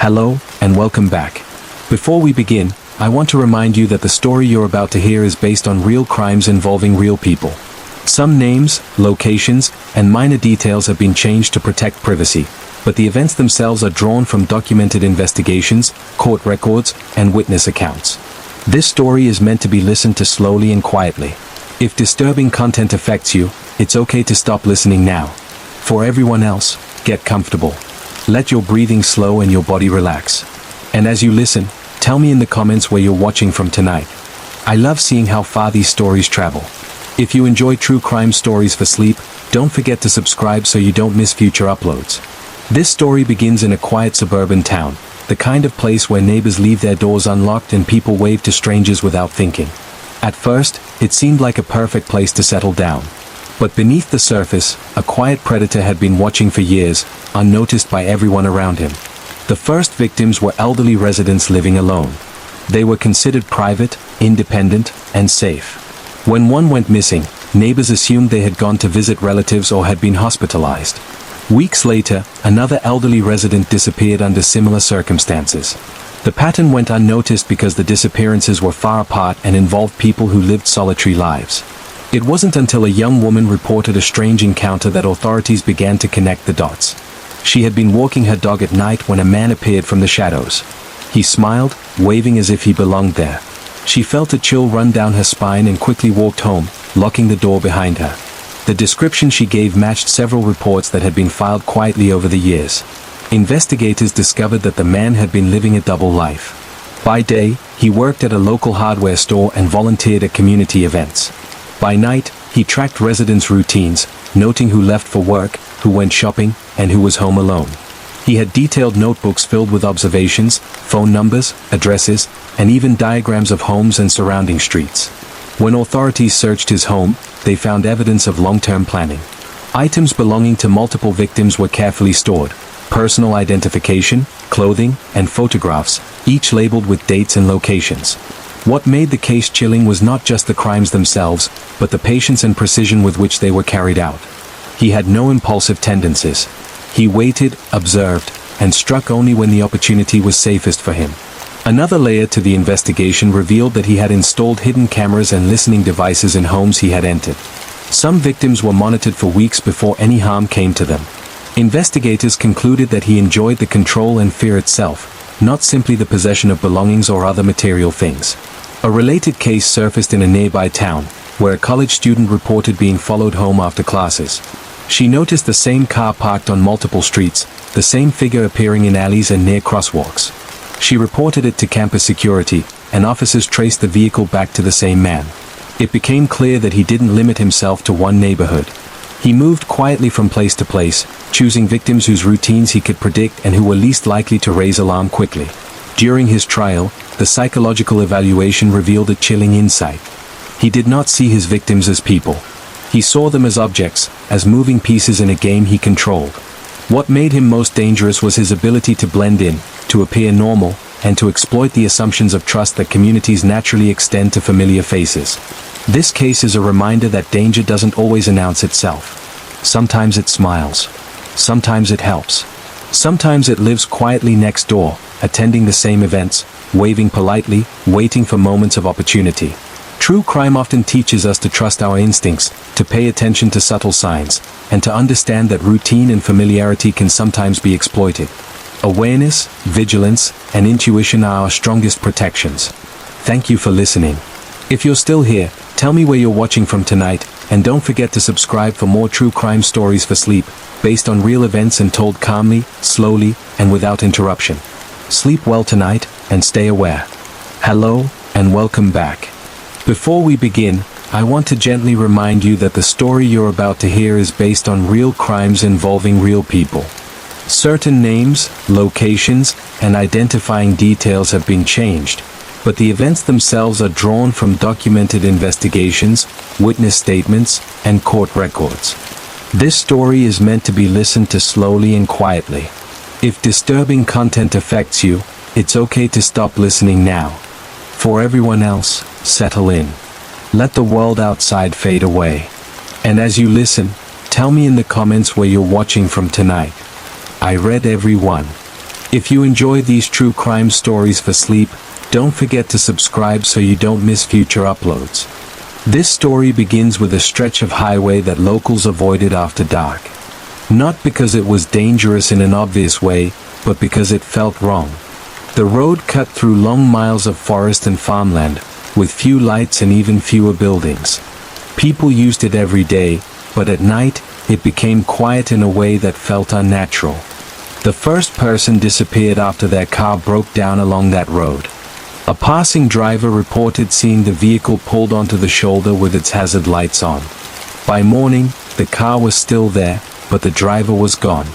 Hello, and welcome back. Before we begin, I want to remind you that the story you're about to hear is based on real crimes involving real people. Some names, locations, and minor details have been changed to protect privacy, but the events themselves are drawn from documented investigations, court records, and witness accounts. This story is meant to be listened to slowly and quietly. If disturbing content affects you, it's okay to stop listening now. For everyone else, get comfortable. Let your breathing slow and your body relax. And as you listen, tell me in the comments where you're watching from tonight. I love seeing how far these stories travel. If you enjoy true crime stories for sleep, don't forget to subscribe so you don't miss future uploads. This story begins in a quiet suburban town, the kind of place where neighbors leave their doors unlocked and people wave to strangers without thinking. At first, it seemed like a perfect place to settle down. But beneath the surface, a quiet predator had been watching for years, unnoticed by everyone around him. The first victims were elderly residents living alone. They were considered private, independent, and safe. When one went missing, neighbors assumed they had gone to visit relatives or had been hospitalized. Weeks later, another elderly resident disappeared under similar circumstances. The pattern went unnoticed because the disappearances were far apart and involved people who lived solitary lives. It wasn't until a young woman reported a strange encounter that authorities began to connect the dots. She had been walking her dog at night when a man appeared from the shadows. He smiled, waving as if he belonged there. She felt a chill run down her spine and quickly walked home, locking the door behind her. The description she gave matched several reports that had been filed quietly over the years. Investigators discovered that the man had been living a double life. By day, he worked at a local hardware store and volunteered at community events. By night, he tracked residents' routines, noting who left for work, who went shopping, and who was home alone. He had detailed notebooks filled with observations, phone numbers, addresses, and even diagrams of homes and surrounding streets. When authorities searched his home, they found evidence of long-term planning. Items belonging to multiple victims were carefully stored: personal identification, clothing, and photographs, each labeled with dates and locations. What made the case chilling was not just the crimes themselves, but the patience and precision with which they were carried out. He had no impulsive tendencies. He waited, observed, and struck only when the opportunity was safest for him. Another layer to the investigation revealed that he had installed hidden cameras and listening devices in homes he had entered. Some victims were monitored for weeks before any harm came to them. Investigators concluded that he enjoyed the control and fear itself, not simply the possession of belongings or other material things. A related case surfaced in a nearby town, where a college student reported being followed home after classes. She noticed the same car parked on multiple streets, the same figure appearing in alleys and near crosswalks. She reported it to campus security, and officers traced the vehicle back to the same man. It became clear that he didn't limit himself to one neighborhood. He moved quietly from place to place, choosing victims whose routines he could predict and who were least likely to raise alarm quickly. During his trial, the psychological evaluation revealed a chilling insight. He did not see his victims as people. He saw them as objects, as moving pieces in a game he controlled. What made him most dangerous was his ability to blend in, to appear normal, and to exploit the assumptions of trust that communities naturally extend to familiar faces. This case is a reminder that danger doesn't always announce itself. Sometimes it smiles. Sometimes it helps. Sometimes it lives quietly next door, attending the same events, waving politely, waiting for moments of opportunity. True crime often teaches us to trust our instincts, to pay attention to subtle signs, and to understand that routine and familiarity can sometimes be exploited. Awareness, vigilance, and intuition are our strongest protections. Thank you for listening. If you're still here, tell me where you're watching from tonight, and don't forget to subscribe for more true crime stories for sleep, based on real events and told calmly, slowly, and without interruption. Sleep well tonight, and stay aware. Hello, and welcome back. Before we begin, I want to gently remind you that the story you're about to hear is based on real crimes involving real people. Certain names, locations, and identifying details have been changed, but the events themselves are drawn from documented investigations, witness statements, and court records. This story is meant to be listened to slowly and quietly. If disturbing content affects you, it's okay to stop listening now. For everyone else, settle in. Let the world outside fade away. And as you listen, tell me in the comments where you're watching from tonight. I read every one. If you enjoy these true crime stories for sleep, don't forget to subscribe so you don't miss future uploads. This story begins with a stretch of highway that locals avoided after dark. Not because it was dangerous in an obvious way, but because it felt wrong. The road cut through long miles of forest and farmland, with few lights and even fewer buildings. People used it every day, but at night, it became quiet in a way that felt unnatural. The first person disappeared after their car broke down along that road. A passing driver reported seeing the vehicle pulled onto the shoulder with its hazard lights on. By morning, the car was still there, but the driver was gone.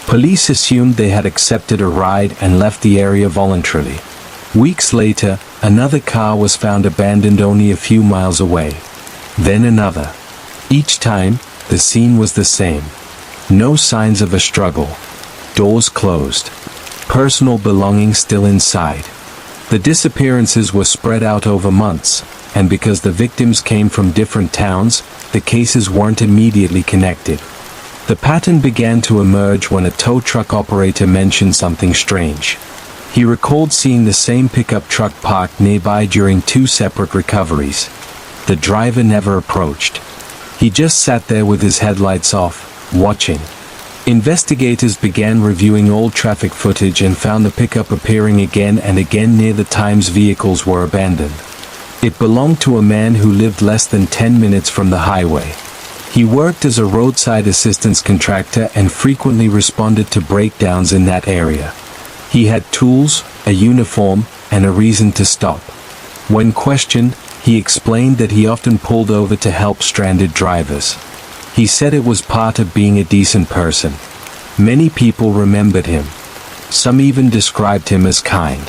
Police assumed they had accepted a ride and left the area voluntarily. Weeks later, another car was found abandoned only a few miles away. Then another. Each time, the scene was the same. No signs of a struggle. Doors closed. Personal belongings still inside. The disappearances were spread out over months, and because the victims came from different towns, the cases weren't immediately connected. The pattern began to emerge when a tow truck operator mentioned something strange. He recalled seeing the same pickup truck parked nearby during 2 separate recoveries. The driver never approached. He just sat there with his headlights off, watching. Investigators began reviewing old traffic footage and found the pickup appearing again and again near the times vehicles were abandoned. It belonged to a man who lived less than 10 minutes from the highway. He worked as a roadside assistance contractor and frequently responded to breakdowns in that area. He had tools, a uniform, and a reason to stop. When questioned, he explained that he often pulled over to help stranded drivers. He said it was part of being a decent person. Many people remembered him. Some even described him as kind.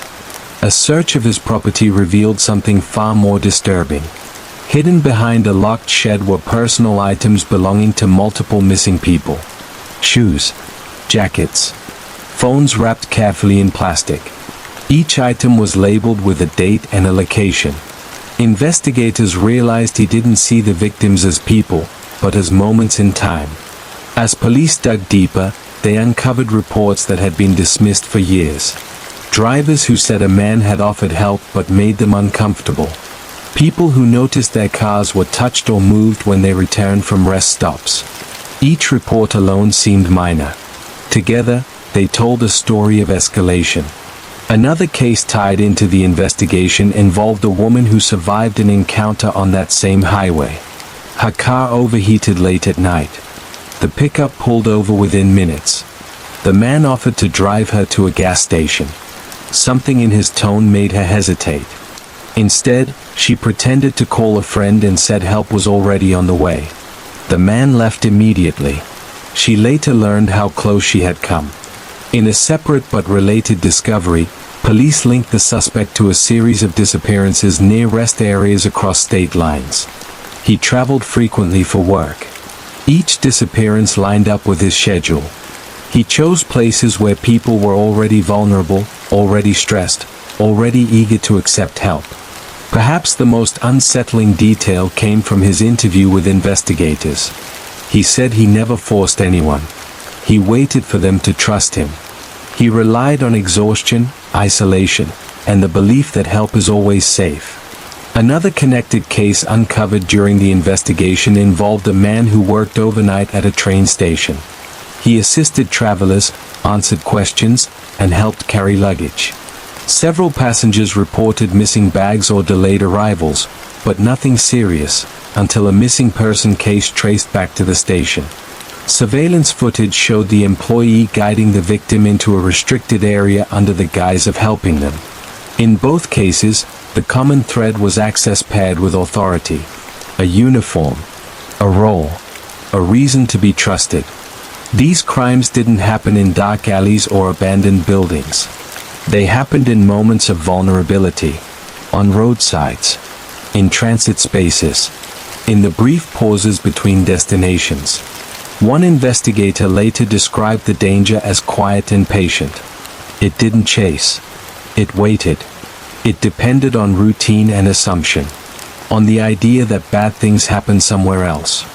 A search of his property revealed something far more disturbing. Hidden behind a locked shed were personal items belonging to multiple missing people. Shoes, jackets, phones wrapped carefully in plastic. Each item was labeled with a date and a location. Investigators realized he didn't see the victims as people, but as moments in time. As police dug deeper, they uncovered reports that had been dismissed for years. Drivers who said a man had offered help but made them uncomfortable. People who noticed their cars were touched or moved when they returned from rest stops. Each report alone seemed minor. Together, they told a story of escalation. Another case tied into the investigation involved a woman who survived an encounter on that same highway. Her car overheated late at night. The pickup pulled over within minutes. The man offered to drive her to a gas station. Something in his tone made her hesitate. Instead, she pretended to call a friend and said help was already on the way. The man left immediately. She later learned how close she had come. In a separate but related discovery, police linked the suspect to a series of disappearances near rest areas across state lines. He traveled frequently for work. Each disappearance lined up with his schedule. He chose places where people were already vulnerable, already stressed, already eager to accept help. Perhaps the most unsettling detail came from his interview with investigators. He said he never forced anyone. He waited for them to trust him. He relied on exhaustion, isolation, and the belief that help is always safe. Another connected case uncovered during the investigation involved a man who worked overnight at a train station. He assisted travelers, answered questions, and helped carry luggage. Several passengers reported missing bags or delayed arrivals, but nothing serious, until a missing person case traced back to the station. Surveillance footage showed the employee guiding the victim into a restricted area under the guise of helping them. In both cases, the common thread was access paired with authority. A uniform. A role. A reason to be trusted. These crimes didn't happen in dark alleys or abandoned buildings. They happened in moments of vulnerability. On roadsides. In transit spaces. In the brief pauses between destinations. One investigator later described the danger as quiet and patient. It didn't chase. It waited. It depended on routine and assumption. On the idea that bad things happen somewhere else.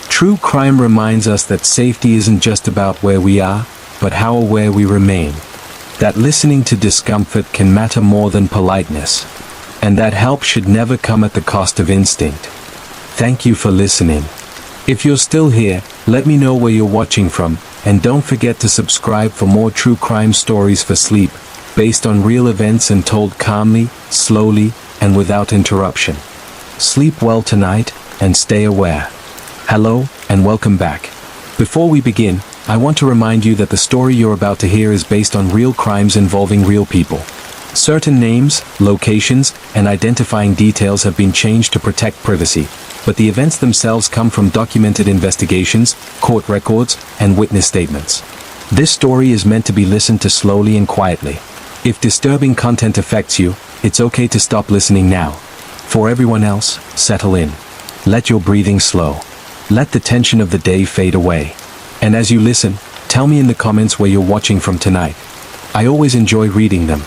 True crime reminds us that safety isn't just about where we are, but how aware we remain. that listening to discomfort can matter more than politeness, and that help should never come at the cost of instinct. Thank you for listening. If you're still here, let me know where you're watching from, and don't forget to subscribe for more true crime stories for sleep, based on real events and told calmly, slowly, and without interruption. Sleep well tonight, and stay aware. Hello, and welcome back. Before we begin, I want to remind you that the story you're about to hear is based on real crimes involving real people. Certain names, locations, and identifying details have been changed to protect privacy, but the events themselves come from documented investigations, court records, and witness statements. This story is meant to be listened to slowly and quietly. If disturbing content affects you, it's okay to stop listening now. For everyone else, settle in. Let your breathing slow. Let the tension of the day fade away. And as you listen, tell me in the comments where you're watching from tonight. I always enjoy reading them.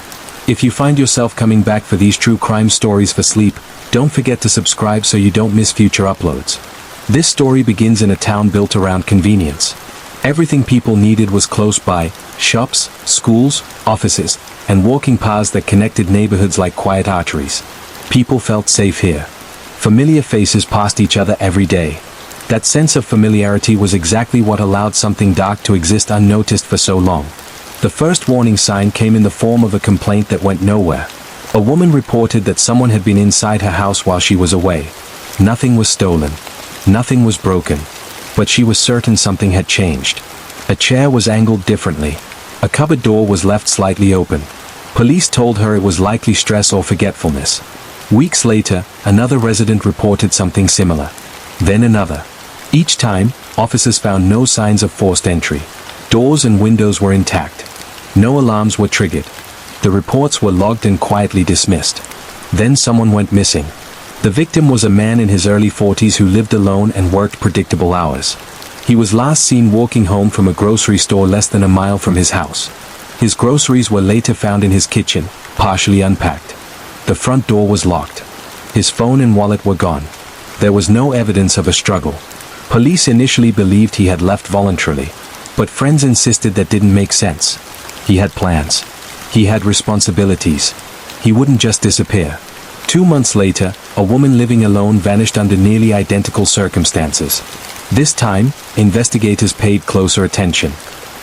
If you find yourself coming back for these true crime stories for sleep, don't forget to subscribe so you don't miss future uploads. This story begins in a town built around convenience. Everything people needed was close by: shops, schools, offices, and walking paths that connected neighborhoods like quiet arteries. People felt safe here. Familiar faces passed each other every day. That sense of familiarity was exactly what allowed something dark to exist unnoticed for so long. The first warning sign came in the form of a complaint that went nowhere. A woman reported that someone had been inside her house while she was away. Nothing was stolen. Nothing was broken. But she was certain something had changed. A chair was angled differently. A cupboard door was left slightly open. Police told her it was likely stress or forgetfulness. Weeks later, another resident reported something similar. Then another. Each time, officers found no signs of forced entry. Doors and windows were intact. No alarms were triggered. The reports were logged and quietly dismissed. Then someone went missing. The victim was a man in his early 40s who lived alone and worked predictable hours. He was last seen walking home from a grocery store less than a mile from his house. His groceries were later found in his kitchen, partially unpacked. The front door was locked. His phone and wallet were gone. There was no evidence of a struggle. Police initially believed he had left voluntarily, but friends insisted that didn't make sense. He had plans. He had responsibilities. He wouldn't just disappear. 2 months later, a woman living alone vanished under nearly identical circumstances. This time, investigators paid closer attention.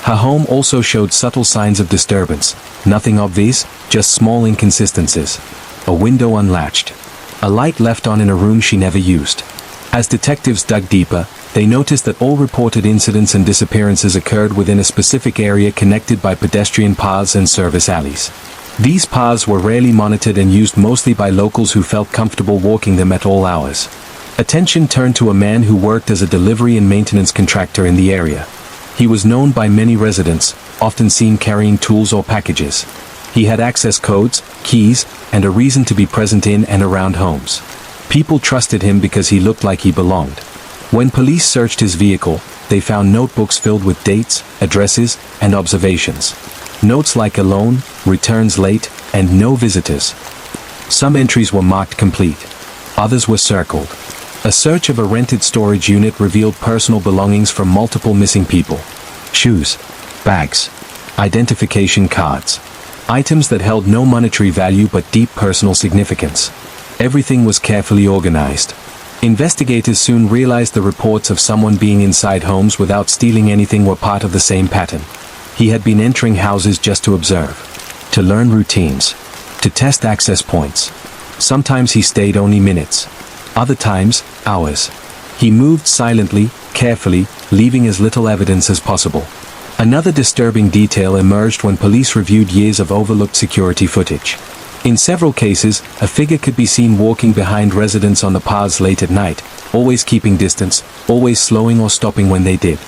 Her home also showed subtle signs of disturbance. Nothing obvious, just small inconsistencies. A window unlatched. A light left on in a room she never used. As detectives dug deeper, they noticed that all reported incidents and disappearances occurred within a specific area connected by pedestrian paths and service alleys. These paths were rarely monitored and used mostly by locals who felt comfortable walking them at all hours. Attention turned to a man who worked as a delivery and maintenance contractor in the area. He was known by many residents, often seen carrying tools or packages. He had access codes, keys, and a reason to be present in and around homes. People trusted him because he looked like he belonged. When police searched his vehicle, they found notebooks filled with dates, addresses, and observations. Notes like alone, returns late, and no visitors. Some entries were marked complete. Others were circled. A search of a rented storage unit revealed personal belongings from multiple missing people. Shoes, bags, identification cards. Items that held no monetary value but deep personal significance. Everything was carefully organized. Investigators soon realized the reports of someone being inside homes without stealing anything were part of the same pattern. He had been entering houses just to observe, to learn routines, to test access points. Sometimes he stayed only minutes. Other times, hours. He moved silently, carefully, leaving as little evidence as possible. Another disturbing detail emerged when police reviewed years of overlooked security footage. In several cases, a figure could be seen walking behind residents on the paths late at night, always keeping distance, always slowing or stopping when they did.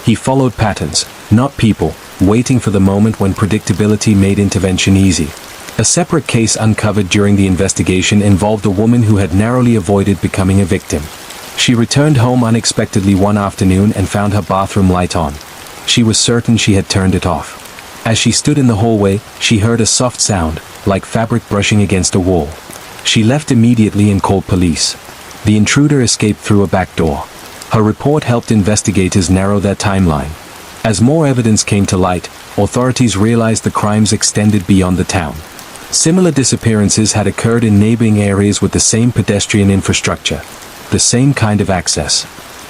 He followed patterns, not people, waiting for the moment when predictability made intervention easy. A separate case uncovered during the investigation involved a woman who had narrowly avoided becoming a victim. She returned home unexpectedly one afternoon and found her bathroom light on. She was certain she had turned it off. As she stood in the hallway, she heard a soft sound, like fabric brushing against a wall. She left immediately and called police. The intruder escaped through a back door. Her report helped investigators narrow their timeline. As more evidence came to light, authorities realized the crimes extended beyond the town. Similar disappearances had occurred in neighboring areas with the same pedestrian infrastructure, the same kind of access,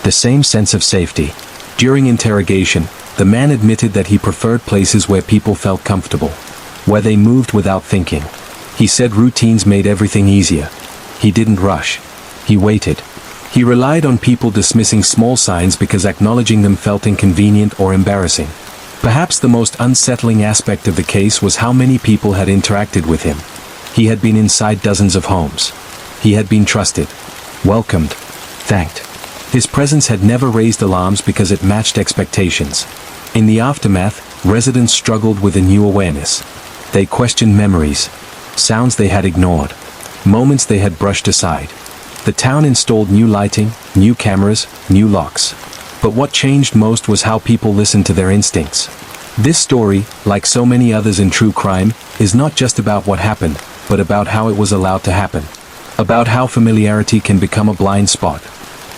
the same sense of safety. During interrogation, the man admitted that he preferred places where people felt comfortable, where they moved without thinking. He said routines made everything easier. He didn't rush. He waited. He relied on people dismissing small signs because acknowledging them felt inconvenient or embarrassing. Perhaps the most unsettling aspect of the case was how many people had interacted with him. He had been inside dozens of homes. He had been trusted, welcomed, thanked. His presence had never raised alarms because it matched expectations. In the aftermath, residents struggled with a new awareness. They questioned memories, sounds they had ignored, moments they had brushed aside. The town installed new lighting, new cameras, new locks. But what changed most was how people listened to their instincts. This story, like so many others in true crime, is not just about what happened, but about how it was allowed to happen. About how familiarity can become a blind spot.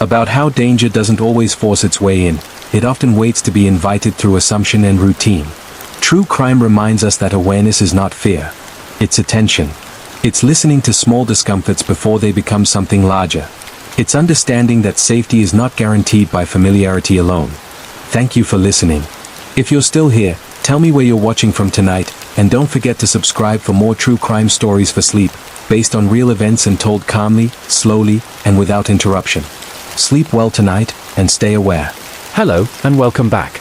About how danger doesn't always force its way in, it often waits to be invited through assumption and routine. True crime reminds us that awareness is not fear. It's attention. It's listening to small discomforts before they become something larger. It's understanding that safety is not guaranteed by familiarity alone. Thank you for listening. If you're still here, tell me where you're watching from tonight, and don't forget to subscribe for more true crime stories for sleep, based on real events and told calmly, slowly, and without interruption. Sleep well tonight, and stay aware. Hello, and welcome back.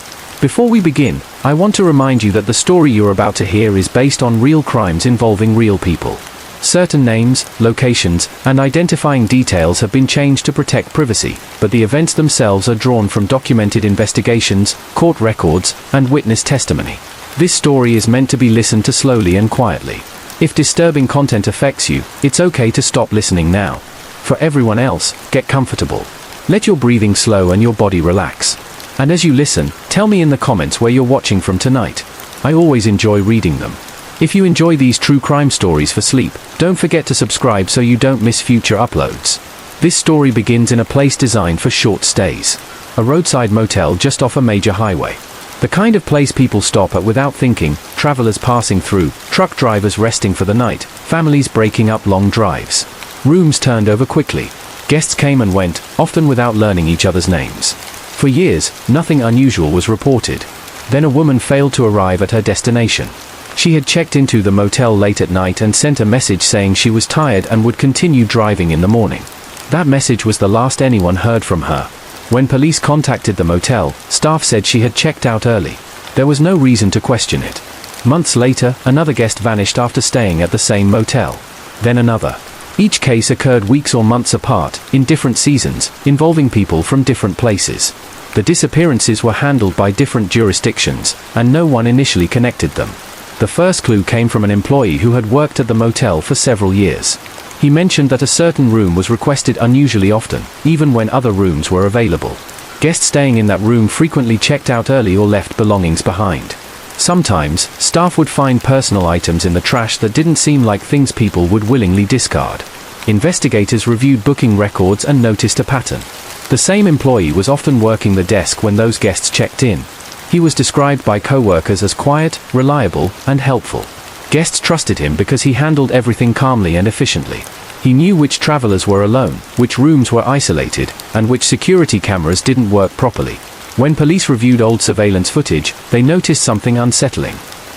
Before we begin, I want to remind you that the story you're about to hear is based on real crimes involving real people. Certain names, locations, and identifying details have been changed to protect privacy, but the events themselves are drawn from documented investigations, court records, and witness testimony. This story is meant to be listened to slowly and quietly. If disturbing content affects you, it's okay to stop listening now. For everyone else, get comfortable. Let your breathing slow and your body relax. And as you listen, tell me in the comments where you're watching from tonight. I always enjoy reading them. If you enjoy these true crime stories for sleep, don't forget to subscribe so you don't miss future uploads. This story begins in a place designed for short stays. A roadside motel just off a major highway. The kind of place people stop at without thinking, travelers passing through, truck drivers resting for the night, families breaking up long drives. Rooms turned over quickly. Guests came and went, often without learning each other's names. For years, nothing unusual was reported. Then a woman failed to arrive at her destination. She had checked into the motel late at night and sent a message saying she was tired and would continue driving in the morning. That message was the last anyone heard from her. When police contacted the motel, staff said she had checked out early. There was no reason to question it. Months later, another guest vanished after staying at the same motel. Then another. Each case occurred weeks or months apart, in different seasons, involving people from different places. The disappearances were handled by different jurisdictions, and no one initially connected them. The first clue came from an employee who had worked at the motel for several years. He mentioned that a certain room was requested unusually often, even when other rooms were available. Guests staying in that room frequently checked out early or left belongings behind. Sometimes, staff would find personal items in the trash that didn't seem like things people would willingly discard. Investigators reviewed booking records and noticed a pattern. The same employee was often working the desk when those guests checked in. He was described by co-workers as quiet, reliable, and helpful. Guests trusted him because he handled everything calmly and efficiently. He knew which travelers were alone, which rooms were isolated, and which security cameras didn't work properly. When police reviewed old surveillance footage, they noticed something unsettling.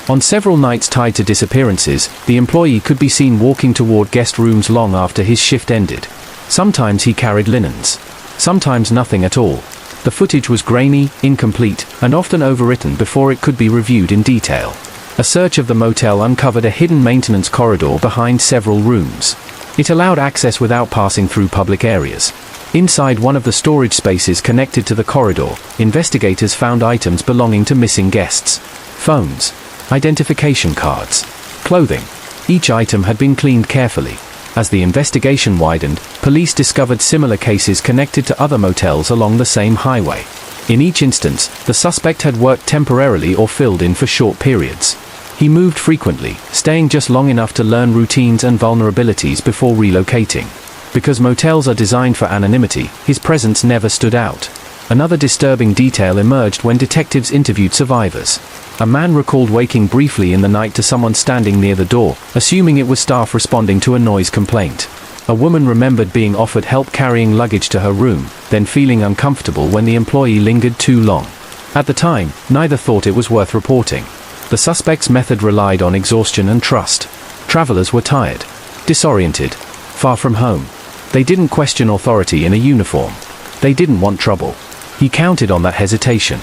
On several nights tied to disappearances, the employee could be seen walking toward guest rooms long after his shift ended. Sometimes he carried linens. Sometimes nothing at all. The footage was grainy, incomplete, and often overwritten before it could be reviewed in detail. A search of the motel uncovered a hidden maintenance corridor behind several rooms. It allowed access without passing through public areas. Inside one of the storage spaces connected to the corridor, investigators found items belonging to missing guests. Phones, identification cards, clothing. Each item had been cleaned carefully. As the investigation widened, police discovered similar cases connected to other motels along the same highway. In each instance, the suspect had worked temporarily or filled in for short periods. He moved frequently, staying just long enough to learn routines and vulnerabilities before relocating. Because motels are designed for anonymity, his presence never stood out. Another disturbing detail emerged when detectives interviewed survivors. A man recalled waking briefly in the night to someone standing near the door, assuming it was staff responding to a noise complaint. A woman remembered being offered help carrying luggage to her room, then feeling uncomfortable when the employee lingered too long. At the time, neither thought it was worth reporting. The suspect's method relied on exhaustion and trust. Travelers were tired, disoriented, far from home. They didn't question authority in a uniform. They didn't want trouble. He counted on that hesitation.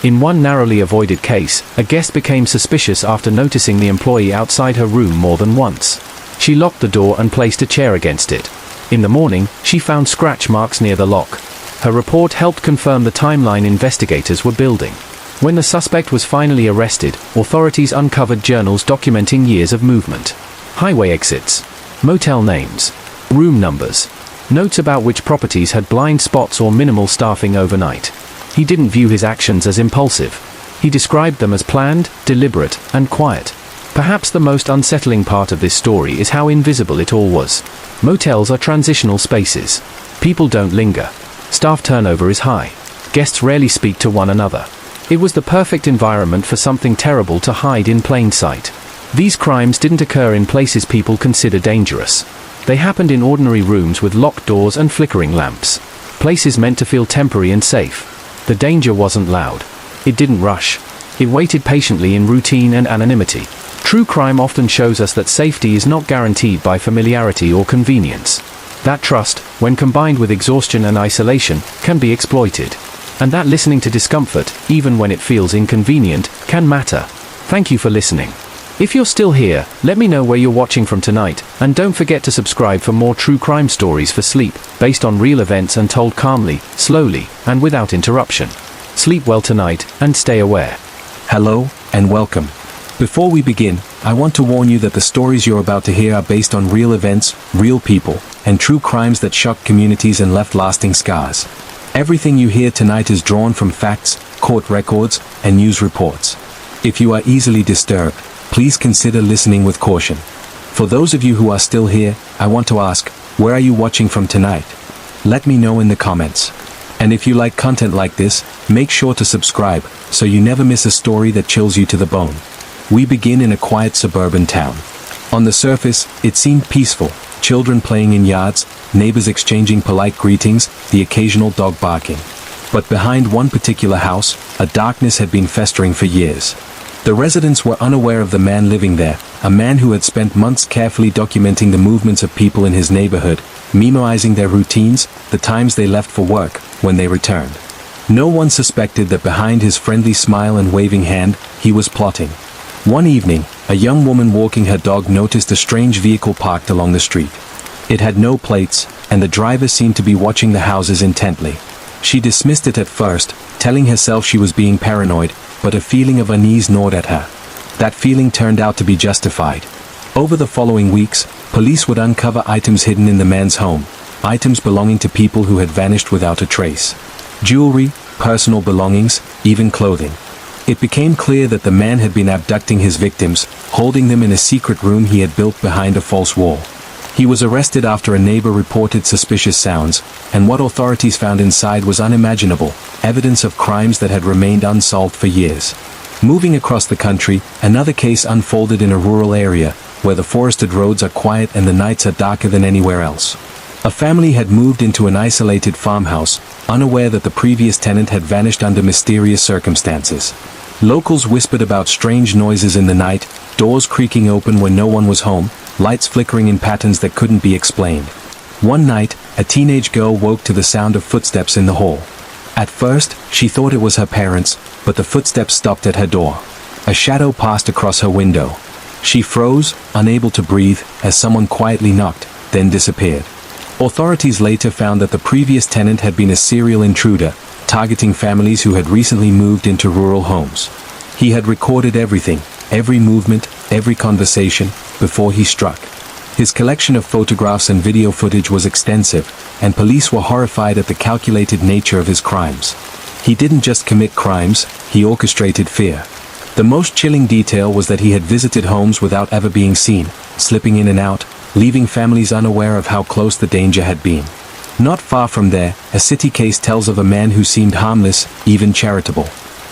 In one narrowly avoided case, a guest became suspicious after noticing the employee outside her room more than once. She locked the door and placed a chair against it. In the morning, she found scratch marks near the lock. Her report helped confirm the timeline investigators were building. When the suspect was finally arrested, authorities uncovered journals documenting years of movement. Highway exits, motel names, room numbers, notes about which properties had blind spots or minimal staffing overnight. He didn't view his actions as impulsive. He described them as planned, deliberate, and quiet. Perhaps the most unsettling part of this story is how invisible it all was. Motels are transitional spaces. People don't linger. Staff turnover is high. Guests rarely speak to one another. It was the perfect environment for something terrible to hide in plain sight. These crimes didn't occur in places people consider dangerous. They happened in ordinary rooms with locked doors and flickering lamps. Places meant to feel temporary and safe. The danger wasn't loud. It didn't rush. It waited patiently in routine and anonymity. True crime often shows us that safety is not guaranteed by familiarity or convenience. That trust, when combined with exhaustion and isolation, can be exploited. And that listening to discomfort, even when it feels inconvenient, can matter. Thank you for listening. If you're still here, let me know where you're watching from tonight, and don't forget to subscribe for more true crime stories for sleep, based on real events and told calmly, slowly, and without interruption. Sleep well tonight, and stay aware. Hello, and welcome. Before we begin, I want to warn you that the stories you're about to hear are based on real events, real people, and true crimes that shocked communities and left lasting scars. Everything you hear tonight is drawn from facts, court records, and news reports. If you are easily disturbed, please consider listening with caution. For those of you who are still here, I want to ask, where are you watching from tonight? Let me know in the comments. And if you like content like this, make sure to subscribe, so you never miss a story that chills you to the bone. We begin in a quiet suburban town. On the surface, it seemed peaceful, children playing in yards, neighbors exchanging polite greetings, the occasional dog barking. But behind one particular house, a darkness had been festering for years. The residents were unaware of the man living there, a man who had spent months carefully documenting the movements of people in his neighborhood, memorizing their routines, the times they left for work, when they returned. No one suspected that behind his friendly smile and waving hand, he was plotting. One evening, a young woman walking her dog noticed a strange vehicle parked along the street. It had no plates, and the driver seemed to be watching the houses intently. She dismissed it at first, telling herself she was being paranoid, but a feeling of unease gnawed at her. That feeling turned out to be justified. Over the following weeks, police would uncover items hidden in the man's home, items belonging to people who had vanished without a trace. Jewelry, personal belongings, even clothing. It became clear that the man had been abducting his victims, holding them in a secret room he had built behind a false wall. He was arrested after a neighbor reported suspicious sounds, and what authorities found inside was unimaginable, evidence of crimes that had remained unsolved for years. Moving across the country, another case unfolded in a rural area, where the forested roads are quiet and the nights are darker than anywhere else. A family had moved into an isolated farmhouse, unaware that the previous tenant had vanished under mysterious circumstances. Locals whispered about strange noises in the night, doors creaking open when no one was home, lights flickering in patterns that couldn't be explained. One night, a teenage girl woke to the sound of footsteps in the hall. At first, she thought it was her parents, but the footsteps stopped at her door. A shadow passed across her window. She froze, unable to breathe, as someone quietly knocked, then disappeared. Authorities later found that the previous tenant had been a serial intruder, targeting families who had recently moved into rural homes. He had recorded everything, every movement, every conversation, before he struck. His collection of photographs and video footage was extensive, and police were horrified at the calculated nature of his crimes. He didn't just commit crimes, he orchestrated fear. The most chilling detail was that he had visited homes without ever being seen, slipping in and out, leaving families unaware of how close the danger had been. Not far from there, a city case tells of a man who seemed harmless, even charitable.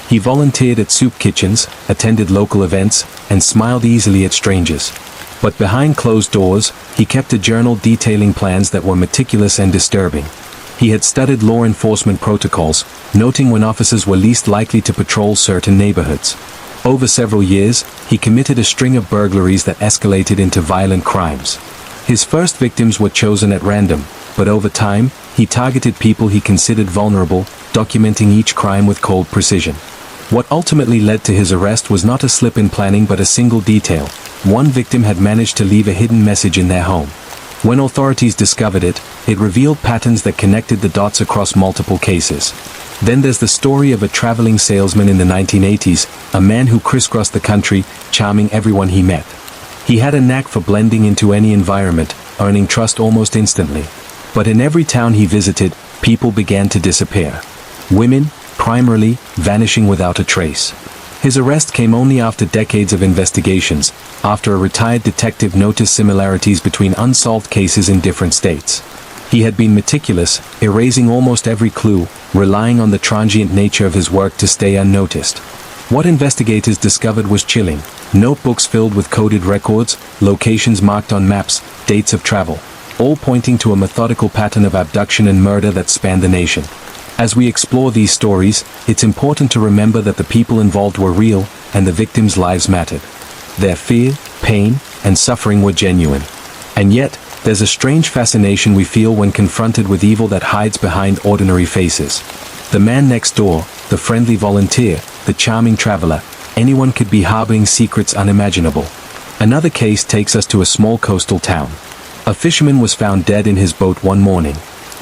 He volunteered at soup kitchens, attended local events, and smiled easily at strangers. But behind closed doors, he kept a journal detailing plans that were meticulous and disturbing. He had studied law enforcement protocols, noting when officers were least likely to patrol certain neighborhoods. Over several years, he committed a string of burglaries that escalated into violent crimes. His first victims were chosen at random, but over time, he targeted people he considered vulnerable, documenting each crime with cold precision. What ultimately led to his arrest was not a slip in planning but a single detail. One victim had managed to leave a hidden message in their home. When authorities discovered it, it revealed patterns that connected the dots across multiple cases. Then there's the story of a traveling salesman in the 1980s, a man who crisscrossed the country, charming everyone he met. He had a knack for blending into any environment, earning trust almost instantly. But in every town he visited, people began to disappear. Women, primarily, vanishing without a trace. His arrest came only after decades of investigations, after a retired detective noticed similarities between unsolved cases in different states. He had been meticulous, erasing almost every clue, relying on the transient nature of his work to stay unnoticed. What investigators discovered was chilling. Notebooks filled with coded records, locations marked on maps, dates of travel, all pointing to a methodical pattern of abduction and murder that spanned the nation. As we explore these stories, it's important to remember that the people involved were real, and the victims' lives mattered. Their fear, pain, and suffering were genuine. And yet, there's a strange fascination we feel when confronted with evil that hides behind ordinary faces. The man next door, the friendly volunteer, the charming traveler, anyone could be harboring secrets unimaginable. Another case takes us to a small coastal town. A fisherman was found dead in his boat one morning.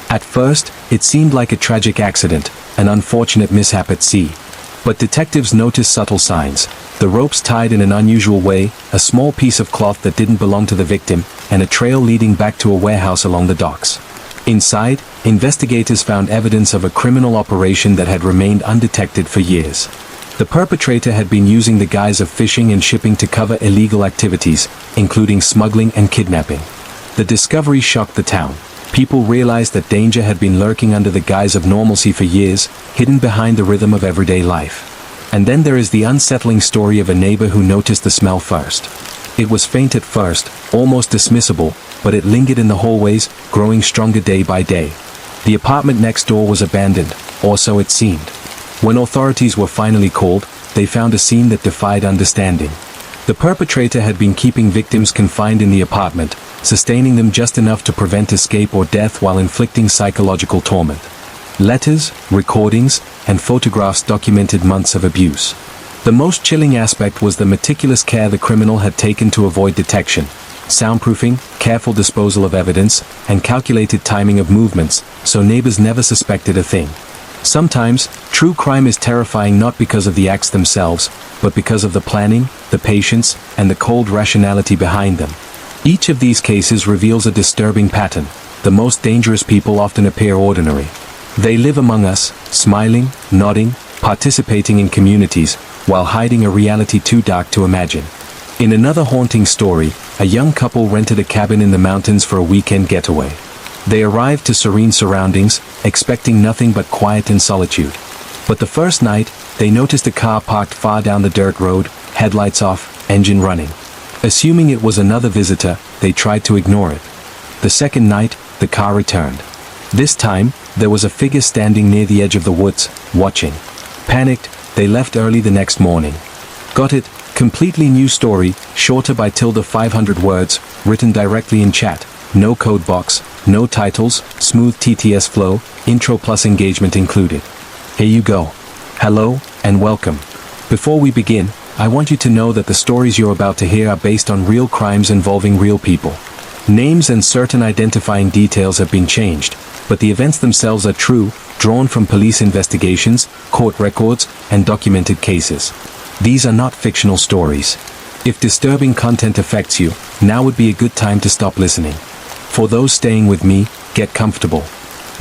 At first, it seemed like a tragic accident, an unfortunate mishap at sea. But detectives noticed subtle signs. The ropes tied in an unusual way, a small piece of cloth that didn't belong to the victim, and a trail leading back to a warehouse along the docks. Inside, investigators found evidence of a criminal operation that had remained undetected for years. The perpetrator had been using the guise of fishing and shipping to cover illegal activities, including smuggling and kidnapping. The discovery shocked the town. People realized that danger had been lurking under the guise of normalcy for years, hidden behind the rhythm of everyday life. And then there is the unsettling story of a neighbor who noticed the smell first. It was faint at first, almost dismissible, but it lingered in the hallways, growing stronger day by day. The apartment next door was abandoned, or so it seemed. When authorities were finally called, they found a scene that defied understanding. The perpetrator had been keeping victims confined in the apartment, sustaining them just enough to prevent escape or death while inflicting psychological torment. Letters, recordings, and photographs documented months of abuse. The most chilling aspect was the meticulous care the criminal had taken to avoid detection. Soundproofing, careful disposal of evidence, and calculated timing of movements, so neighbors never suspected a thing. Sometimes, true crime is terrifying not because of the acts themselves, but because of the planning, the patience, and the cold rationality behind them. Each of these cases reveals a disturbing pattern. The most dangerous people often appear ordinary. They live among us, smiling, nodding, participating in communities, while hiding a reality too dark to imagine. In another haunting story, a young couple rented a cabin in the mountains for a weekend getaway. They arrived to serene surroundings, expecting nothing but quiet and solitude. But the first night, they noticed a car parked far down the dirt road, headlights off, engine running. Assuming it was another visitor, they tried to ignore it. The second night, the car returned. This time, there was a figure standing near the edge of the woods, watching. Panicked, they left early the next morning. Got it? Completely new story, shorter by 500 words, written directly in chat. No code box, no titles, smooth TTS flow, intro plus engagement included. Here you go. Hello, and welcome. Before we begin, I want you to know that the stories you're about to hear are based on real crimes involving real people. Names and certain identifying details have been changed, but the events themselves are true, drawn from police investigations, court records, and documented cases. These are not fictional stories. If disturbing content affects you, now would be a good time to stop listening. For those staying with me, get comfortable.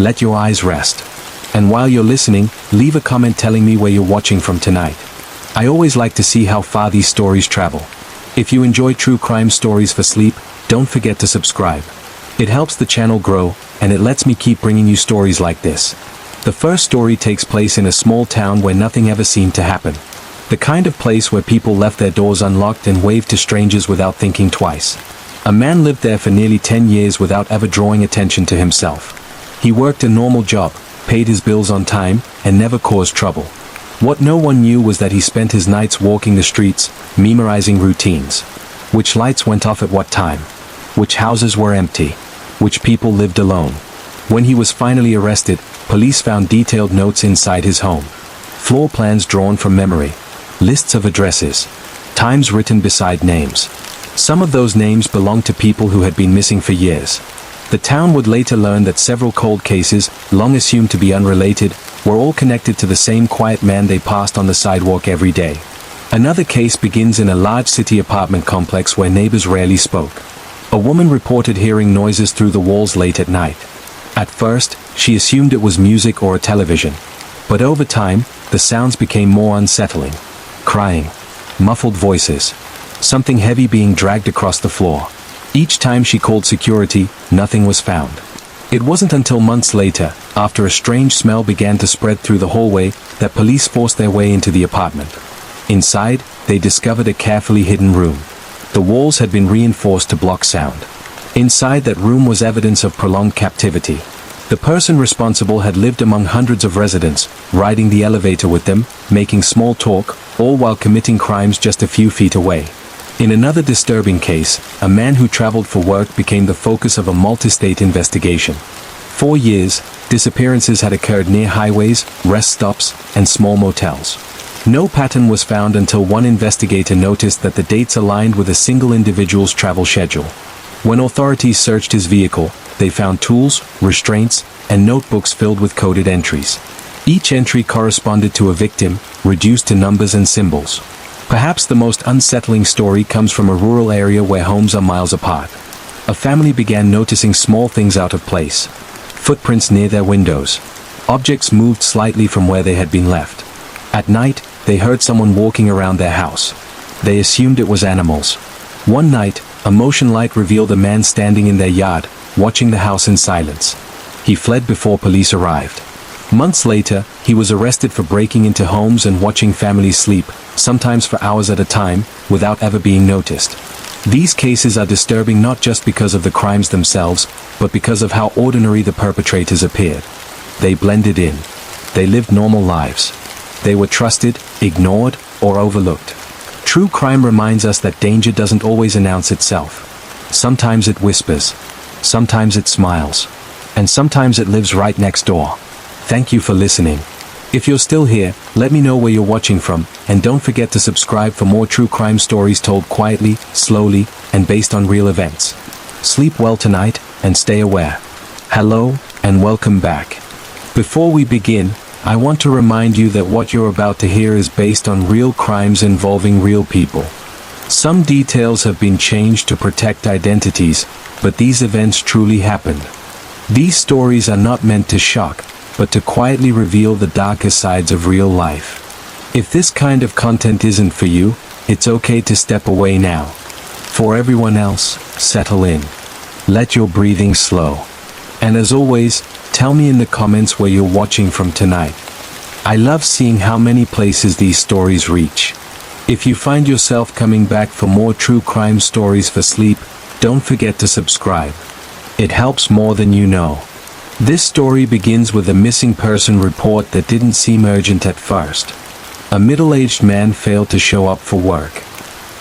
Let your eyes rest. And while you're listening, leave a comment telling me where you're watching from tonight. I always like to see how far these stories travel. If you enjoy true crime stories for sleep, don't forget to subscribe. It helps the channel grow, and it lets me keep bringing you stories like this. The first story takes place in a small town where nothing ever seemed to happen. The kind of place where people left their doors unlocked and waved to strangers without thinking twice. A man lived there for nearly 10 years without ever drawing attention to himself. He worked a normal job, paid his bills on time, and never caused trouble. What no one knew was that he spent his nights walking the streets, memorizing routines. Which lights went off at what time? Which houses were empty? Which people lived alone? When he was finally arrested, police found detailed notes inside his home. Floor plans drawn from memory. Lists of addresses. Times written beside names. Some of those names belonged to people who had been missing for years. The town would later learn that several cold cases, long assumed to be unrelated, were all connected to the same quiet man they passed on the sidewalk every day. Another case begins in a large city apartment complex where neighbors rarely spoke. A woman reported hearing noises through the walls late at night. At first, she assumed it was music or a television. But over time, the sounds became more unsettling. Crying. Muffled voices. Something heavy being dragged across the floor. Each time she called security, nothing was found. It wasn't until months later, after a strange smell began to spread through the hallway, that police forced their way into the apartment. Inside, they discovered a carefully hidden room. The walls had been reinforced to block sound. Inside that room was evidence of prolonged captivity. The person responsible had lived among hundreds of residents, riding the elevator with them, making small talk, all while committing crimes just a few feet away. In another disturbing case, a man who traveled for work became the focus of a multi-state investigation. 4 years, disappearances had occurred near highways, rest stops, and small motels. No pattern was found until one investigator noticed that the dates aligned with a single individual's travel schedule. When authorities searched his vehicle, they found tools, restraints, and notebooks filled with coded entries. Each entry corresponded to a victim, reduced to numbers and symbols. Perhaps the most unsettling story comes from a rural area where homes are miles apart. A family began noticing small things out of place. Footprints near their windows. Objects moved slightly from where they had been left. At night, they heard someone walking around their house. They assumed it was animals. One night, a motion light revealed a man standing in their yard, watching the house in silence. He fled before police arrived. Months later, he was arrested for breaking into homes and watching families sleep, sometimes for hours at a time, without ever being noticed. These cases are disturbing not just because of the crimes themselves, but because of how ordinary the perpetrators appeared. They blended in. They lived normal lives. They were trusted, ignored, or overlooked. True crime reminds us that danger doesn't always announce itself. Sometimes it whispers. Sometimes it smiles. And sometimes it lives right next door. Thank you for listening. If you're still here, let me know where you're watching from, and don't forget to subscribe for more true crime stories told quietly, slowly, and based on real events. Sleep well tonight, and stay aware. Hello, and welcome back. Before we begin, I want to remind you that what you're about to hear is based on real crimes involving real people. Some details have been changed to protect identities, but these events truly happened. These stories are not meant to shock, but to quietly reveal the darker sides of real life. If this kind of content isn't for you, it's okay to step away now. For everyone else, settle in. Let your breathing slow. And as always, tell me in the comments where you're watching from tonight. I love seeing how many places these stories reach. If you find yourself coming back for more true crime stories for sleep, don't forget to subscribe. It helps more than you know. This story begins with a missing person report that didn't seem urgent at first. A middle-aged man failed to show up for work.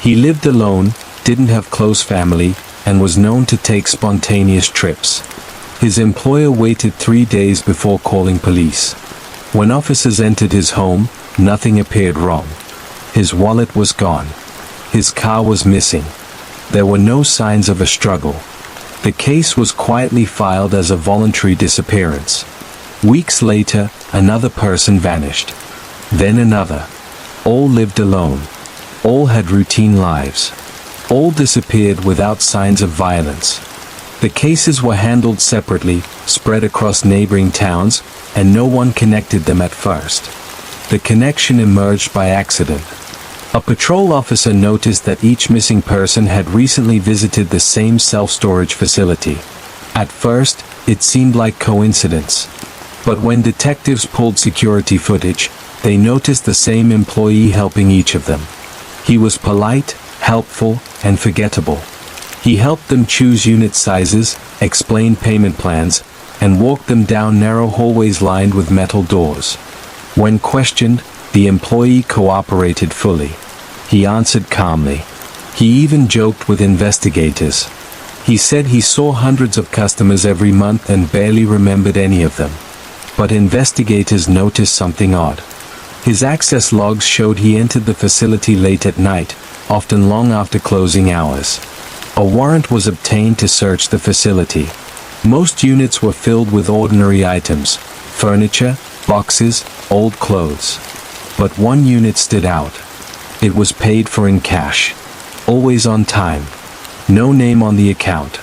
He lived alone, didn't have close family, and was known to take spontaneous trips. His employer waited 3 days before calling police. When officers entered his home, nothing appeared wrong. His wallet was gone. His car was missing. There were no signs of a struggle. The case was quietly filed as a voluntary disappearance. Weeks later, another person vanished. Then another. All lived alone. All had routine lives. All disappeared without signs of violence. The cases were handled separately, spread across neighboring towns, and no one connected them at first. The connection emerged by accident. A patrol officer noticed that each missing person had recently visited the same self-storage facility. At first, it seemed like coincidence. But when detectives pulled security footage, they noticed the same employee helping each of them. He was polite, helpful, and forgettable. He helped them choose unit sizes, explain payment plans, and walked them down narrow hallways lined with metal doors. When questioned, the employee cooperated fully. He answered calmly. He even joked with investigators. He said he saw hundreds of customers every month and barely remembered any of them. But investigators noticed something odd. His access logs showed he entered the facility late at night, often long after closing hours. A warrant was obtained to search the facility. Most units were filled with ordinary items, furniture, boxes, old clothes. But one unit stood out. It was paid for in cash. Always on time. No name on the account.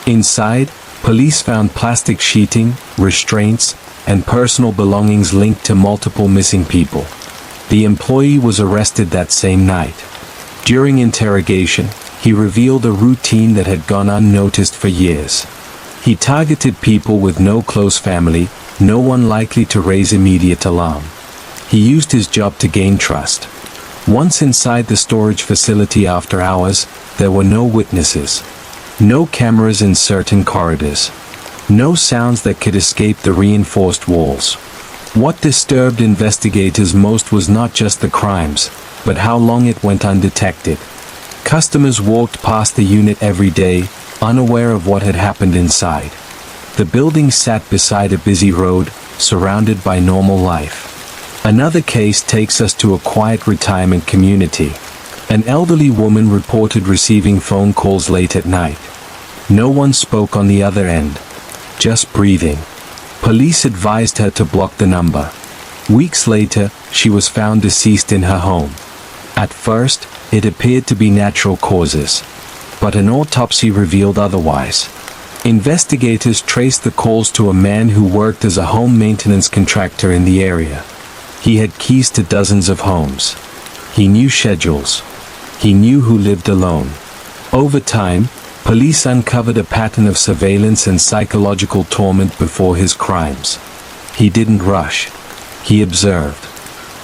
Inside, police found plastic sheeting, restraints, and personal belongings linked to multiple missing people. The employee was arrested that same night. During interrogation, he revealed a routine that had gone unnoticed for years. He targeted people with no close family, no one likely to raise immediate alarm. He used his job to gain trust. Once inside the storage facility after hours, there were no witnesses. No cameras in certain corridors. No sounds that could escape the reinforced walls. What disturbed investigators most was not just the crimes, but how long it went undetected. Customers walked past the unit every day, unaware of what had happened inside. The building sat beside a busy road, surrounded by normal life. Another case takes us to a quiet retirement community. An elderly woman reported receiving phone calls late at night. No one spoke on the other end. Just breathing. Police advised her to block the number. Weeks later, she was found deceased in her home. At first, it appeared to be natural causes. But an autopsy revealed otherwise. Investigators traced the calls to a man who worked as a home maintenance contractor in the area. He had keys to dozens of homes. He knew schedules. He knew who lived alone. Over time, police uncovered a pattern of surveillance and psychological torment before his crimes. He didn't rush. He observed.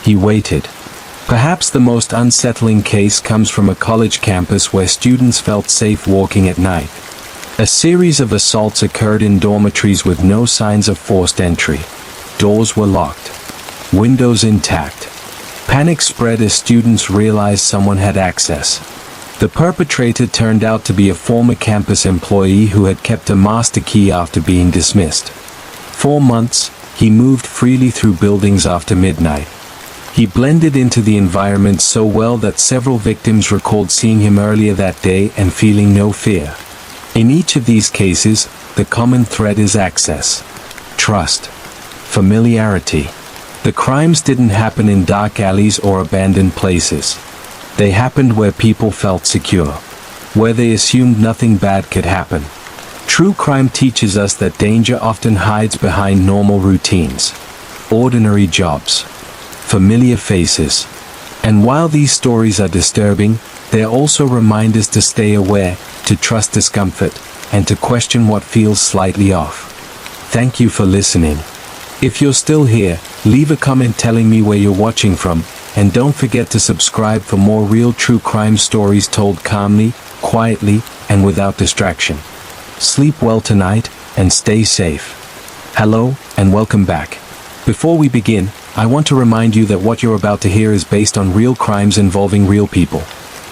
He waited. Perhaps the most unsettling case comes from a college campus where students felt safe walking at night. A series of assaults occurred in dormitories with no signs of forced entry. Doors were locked. Windows intact. Panic spread as students realized someone had access. The perpetrator turned out to be a former campus employee who had kept a master key after being dismissed. 4 months, he moved freely through buildings after midnight. He blended into the environment so well that several victims recalled seeing him earlier that day and feeling no fear. In each of these cases, the common thread is access. Trust. Familiarity. The crimes didn't happen in dark alleys or abandoned places. They happened where people felt secure. Where they assumed nothing bad could happen. True crime teaches us that danger often hides behind normal routines. Ordinary jobs. Familiar faces. And while these stories are disturbing, they are also reminders to stay aware, to trust discomfort, and to question what feels slightly off. Thank you for listening. If you're still here, leave a comment telling me where you're watching from, and don't forget to subscribe for more real true crime stories told calmly, quietly, and without distraction. Sleep well tonight, and stay safe. Hello, and welcome back. Before we begin, I want to remind you that what you're about to hear is based on real crimes involving real people.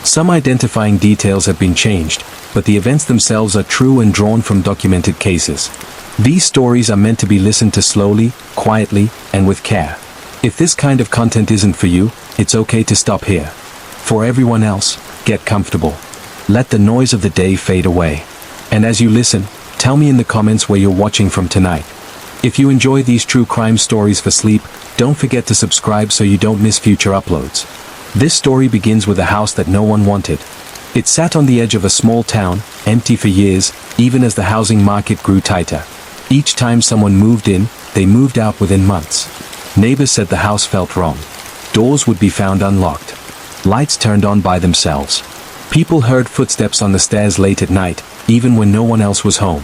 Some identifying details have been changed, but the events themselves are true and drawn from documented cases. These stories are meant to be listened to slowly, quietly, and with care. If this kind of content isn't for you, it's okay to stop here. For everyone else, get comfortable. Let the noise of the day fade away. And as you listen, tell me in the comments where you're watching from tonight. If you enjoy these true crime stories for sleep, don't forget to subscribe so you don't miss future uploads. This story begins with a house that no one wanted. It sat on the edge of a small town, empty for years, even as the housing market grew tighter. Each time someone moved in, they moved out within months. Neighbors said the house felt wrong. Doors would be found unlocked. Lights turned on by themselves. People heard footsteps on the stairs late at night, even when no one else was home.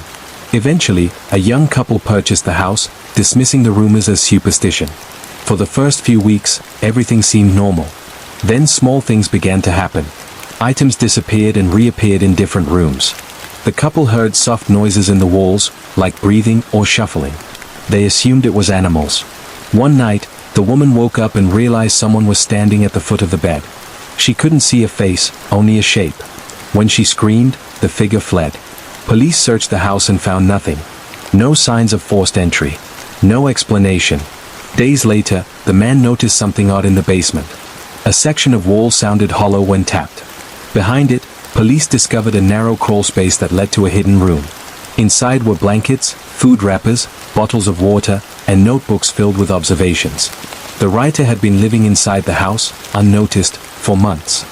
Eventually, a young couple purchased the house, dismissing the rumors as superstition. For the first few weeks, everything seemed normal. Then small things began to happen. Items disappeared and reappeared in different rooms. The couple heard soft noises in the walls, like breathing or shuffling. They assumed it was animals. One night, the woman woke up and realized someone was standing at the foot of the bed. She couldn't see a face, only a shape. When she screamed, the figure fled. Police searched the house and found nothing. No signs of forced entry. No explanation. Days later, the man noticed something odd in the basement. A section of wall sounded hollow when tapped. Behind it, police discovered a narrow crawl space that led to a hidden room. Inside were blankets, food wrappers, bottles of water, and notebooks filled with observations. The writer had been living inside the house, unnoticed, for months.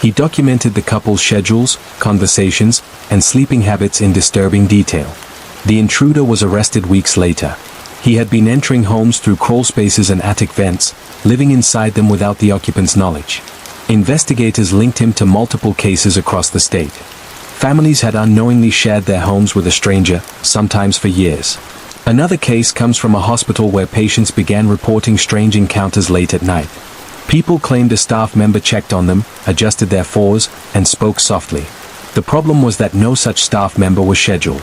He documented the couple's schedules, conversations, and sleeping habits in disturbing detail. The intruder was arrested weeks later. He had been entering homes through crawl spaces and attic vents, living inside them without the occupants' knowledge. Investigators linked him to multiple cases across the state. Families had unknowingly shared their homes with a stranger, sometimes for years. Another case comes from a hospital where patients began reporting strange encounters late at night. People claimed a staff member checked on them, adjusted their fours, and spoke softly. The problem was that no such staff member was scheduled.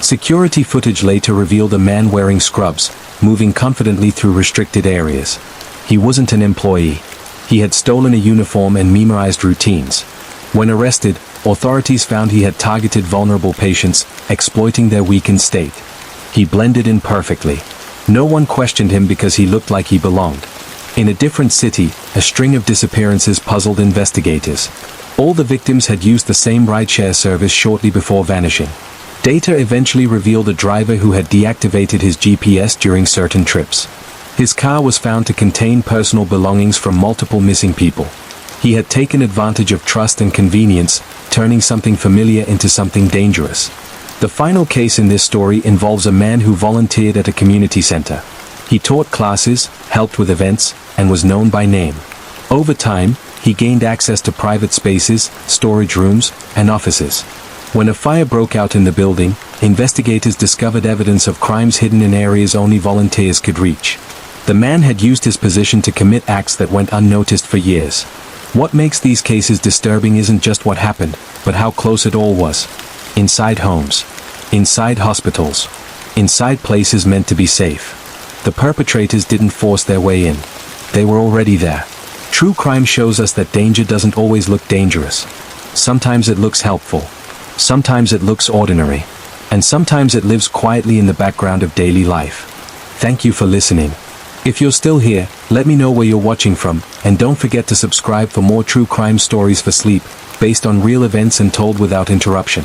Security footage later revealed a man wearing scrubs, moving confidently through restricted areas. He wasn't an employee. He had stolen a uniform and memorized routines. When arrested, authorities found he had targeted vulnerable patients, exploiting their weakened state. He blended in perfectly. No one questioned him because he looked like he belonged. In a different city, a string of disappearances puzzled investigators. All the victims had used the same rideshare service shortly before vanishing. Data eventually revealed a driver who had deactivated his GPS during certain trips. His car was found to contain personal belongings from multiple missing people. He had taken advantage of trust and convenience, turning something familiar into something dangerous. The final case in this story involves a man who volunteered at a community center. He taught classes, helped with events, and was known by name. Over time, he gained access to private spaces, storage rooms, and offices. When a fire broke out in the building, investigators discovered evidence of crimes hidden in areas only volunteers could reach. The man had used his position to commit acts that went unnoticed for years. What makes these cases disturbing isn't just what happened, but how close it all was. Inside homes. Inside hospitals. Inside places meant to be safe. The perpetrators didn't force their way in. They were already there. True crime shows us that danger doesn't always look dangerous. Sometimes it looks helpful. Sometimes it looks ordinary. And sometimes it lives quietly in the background of daily life. Thank you for listening. If you're still here, let me know where you're watching from, and don't forget to subscribe for more true crime stories for sleep, based on real events and told without interruption.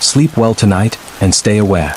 Sleep well tonight, and stay aware.